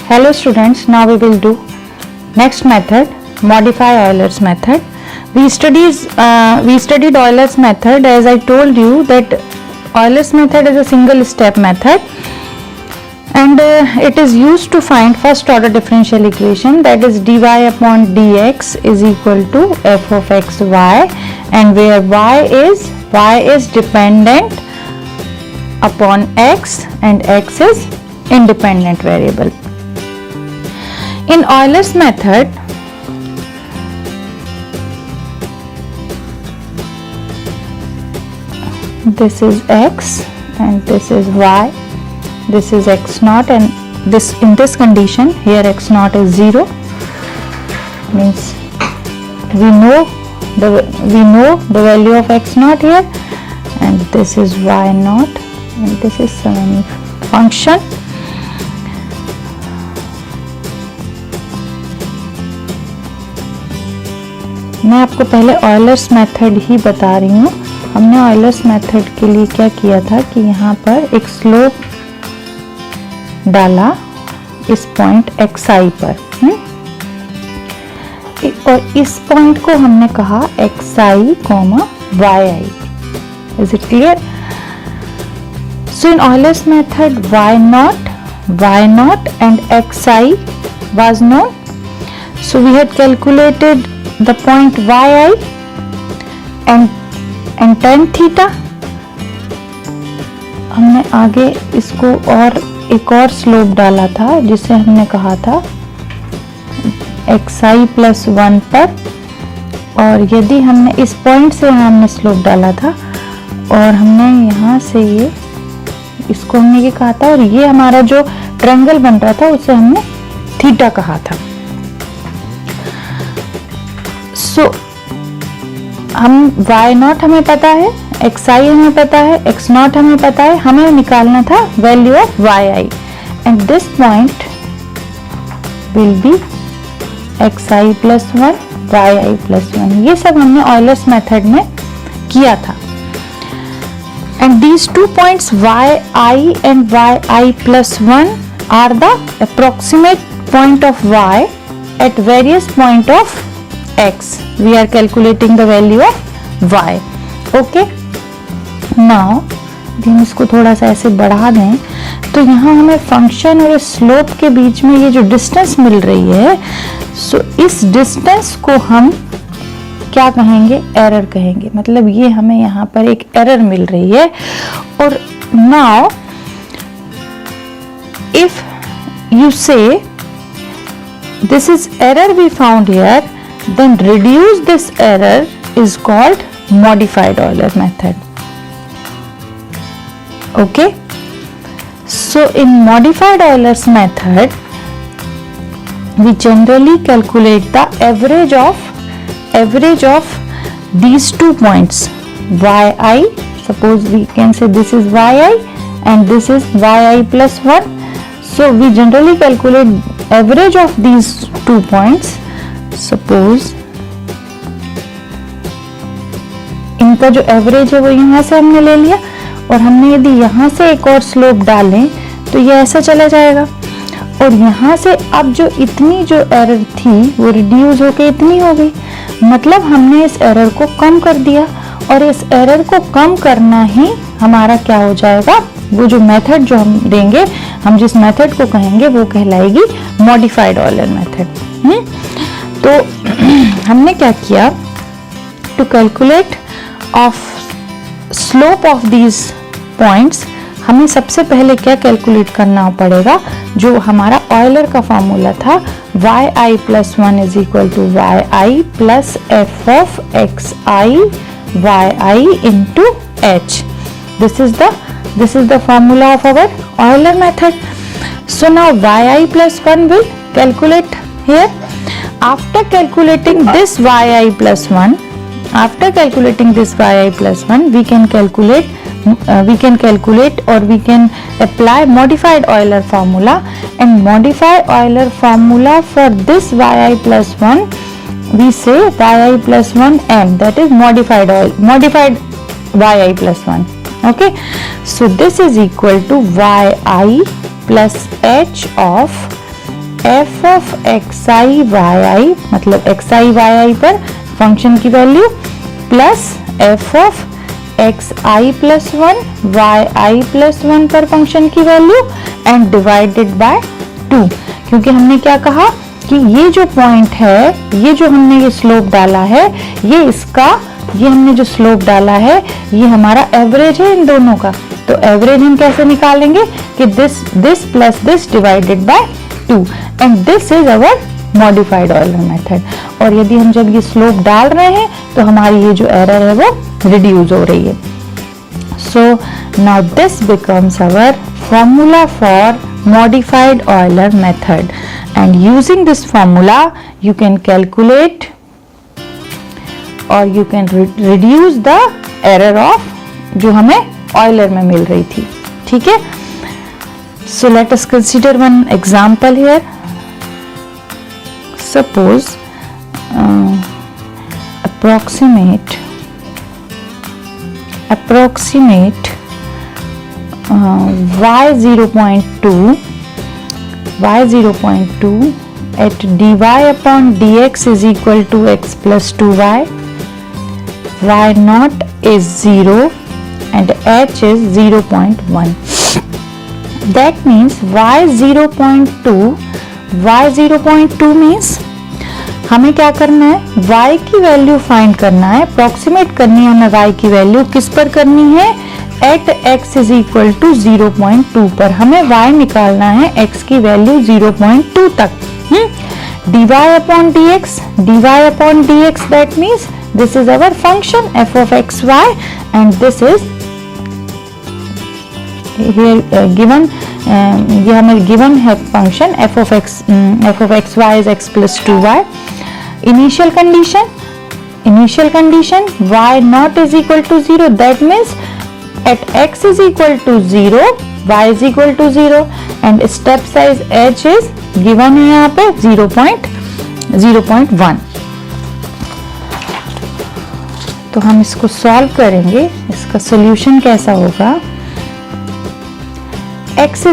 Hello students, now we will do next method, modify Euler's method. We studied Euler's method. As I told you that Euler's method is a single step method and it is used to find first order differential equation, that is dy upon dx is equal to f of x y, and where y is dependent upon x and x is independent variable. In Euler's method, this is x and this is y, this is x naught, and this in this condition here x naught is 0, means we know the value of x naught here, and this is y naught and this is some function. मैं आपको पहले Euler's method ही बता रही हूँ. हमने Euler's method के लिए क्या किया था कि यहाँ पर एक स्लोप डाला इस पॉइंट xi पर, और इस पॉइंट को हमने कहा xi, yi. Is it clear? So in Euler's method y naught and xi was known. So we had calculated the point yi and tan theta. हमने आगे इसको और एक और स्लोप डाला था जिसे हमने कहा था xi प्लस 1 पर, और यदि हमने इस पॉइंट से यहाँ हमने स्लोप डाला था और हमने यहाँ से ये इसको हमने ये कहा था, और ये हमारा जो ट्रायंगल बन रहा था उसे हमने थीटा कहा था. सो हम y नॉट हमें पता है, xi हमें पता है, x नॉट हमें पता है, हमें निकालना था value of yi, and this point will be xi plus 1, yi plus 1. ये सब हमने ऑयलर्स मेथड में किया था. And these 2 points yi and yi plus 1 are the approximate point of y at various point of x. We are calculating the value of y. Okay. Now हम इसको थोड़ा सा ऐसे बढ़ा दें तो यहाँ हमें फंक्शन और स्लोप के बीच में ये जो डिस्टेंस मिल रही है, सो इस डिस्टेंस को हम क्या कहेंगे, एरर कहेंगे. मतलब ये हमें यहाँ पर एक एरर मिल रही है. और now if you say this is error we found here, then reduce this error is called modified Euler method. Okay, so in modified Euler's method we generally calculate the average of these 2 points yi. Suppose we can say this is yi and this is yi plus 1. So we generally calculate average of these 2 points. Suppose इनका जो average है वो यहाँ से हमने ले लिया, और हमने यदि यहाँ से एक और स्लोप डालें तो ये ऐसा चला जाएगा, और यहाँ से अब जो इतनी जो एरर थी वो रिड्यूस होके इतनी हो गई. मतलब हमने इस एरर को कम कर दिया, और इस एरर को कम करना ही हमारा क्या हो जाएगा, वो जो मेथड जो हम देंगे, हम जिस मेथड को कहेंगे वो कहलाएगी मॉडिफाइड ऑयलर मेथड. तो हमने क्या किया, to calculate of slope of these points, हमें सबसे पहले क्या कैलकुलेट करना पड़ेगा, जो हमारा ऑयलर का फॉर्मूला था yi plus 1 is equal to yi plus f of xi yi into h. This is the formula of our Euler method. So now yi plus 1 will calculate here. After calculating this yi plus 1, we can calculate or we can apply modified Euler formula, and modified Euler formula for this yi plus 1, we say yi plus 1 m, that is modified yi plus 1. Okay, so this is equal to yi plus h of F of X I Y I, मतलब X I Y I पर function की value, plus F of X I plus one Y I plus one पर function की value and divided by 2। क्योंकि हमने क्या कहा कि ये जो पॉइंट है, ये जो हमने ये स्लोप डाला है, ये हमने जो स्लोप डाला है ये हमारा एवरेज है इन दोनों का। तो एवरेज हम कैसे निकालेंगे कि this plus this divided by 2 and this is our modified Euler method. और यदि हम जब ये स्लोप डाल रहे हैं तो हमारी ये जो एरर है वो रिड्यूस हो रही है। So now this becomes our formula for modified Euler method, and using this formula you can calculate or you can reduce the error of जो हमें Euler में मिल रही थी। ठीक है, so let us consider one example here. Suppose approximate y 0.2 at dy upon dx is equal to x plus 2y, y naught is 0 and h is 0.1. That means y 0.2 means हमें क्या करना है, y की value find करना है, approximate करनी है हमें y की वैल्यू किस पर करनी है, at x is equal to 0.2 पर हमें y निकालना है x की वैल्यू 0.2 तक। dy upon dx that means this is our function f of x y and this is here given ये हमें given है function f of x y is x plus 2y। initial condition y not is equal to 0, that means at x is equal to 0 y is equal to 0 and step size h is given है यहाँ पे 0.1। तो हम इसको solve करेंगे, इसका solution कैसा होगा, x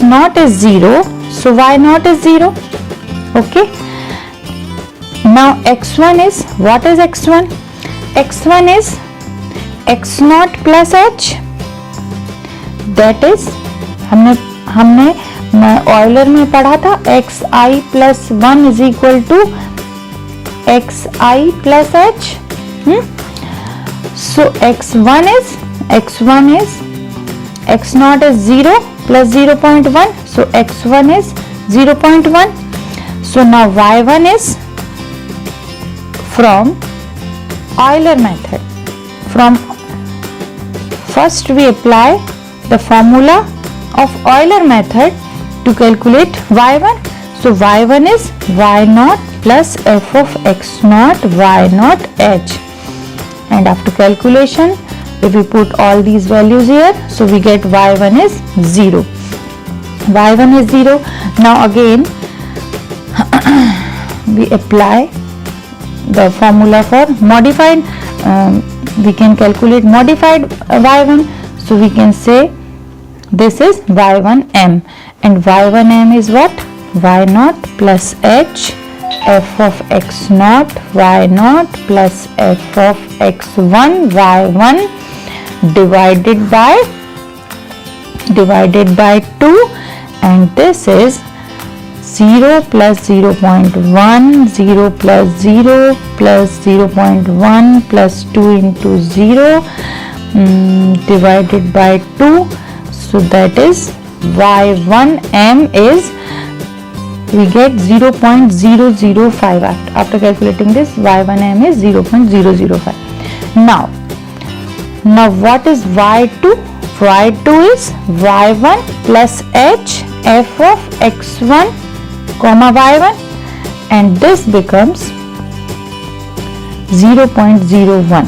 naught is 0 so y naught is 0। okay, now x1 is, what is x1 is x naught plus h, that is हमने ऑयलर में पढ़ा था xi plus 1 is equal to xi plus h। so x1 is x naught is 0 plus 0.1 so x1 is 0.1। so now y1 is from Euler method, from first we apply the formula of Euler method to calculate y1, so y1 is y naught plus f of x naught y naught h, and after calculation if we put all these values here so we get y1 is 0, now again we apply the formula for modified, we can calculate modified y1, so we can say this is y1m and y1m is what, y naught plus h f of x naught y naught plus f of x1 y1 divided by 2 and this is 0 plus 0.1 0 plus 0 plus 0.1 plus 2 into 0 divided by 2, so that is y1m is, we get 0.005 after calculating this y1m is 0.005। now what is y2 is y1 plus h f of x1 comma y1 and this becomes 0.01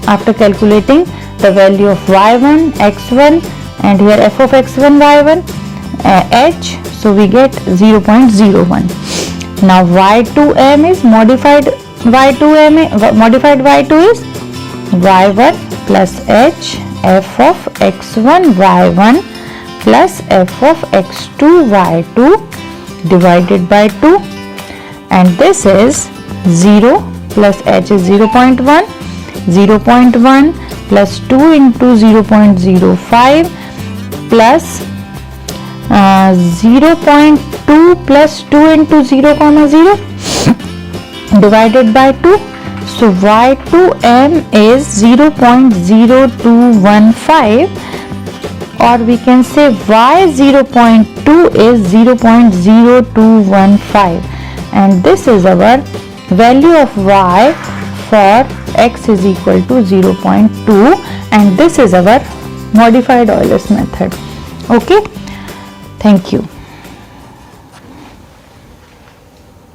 after calculating the value of y1 x1 and here f of x1 y1 h, so we get 0.01। now y2m is modified y2 is y1 plus h f of x1 y1 plus f of x2 y2 divided by 2, and this is 0 plus h is 0.1, 0.1 plus 2 into 0.05 plus 0.2 plus 2 into 0 comma 0 divided by 2. So y2m is 0.0215, or we can say y0.2 is 0.0215, and this is our value of y for x is equal to 0.2, and this is our modified Euler's method. Okay, thank you.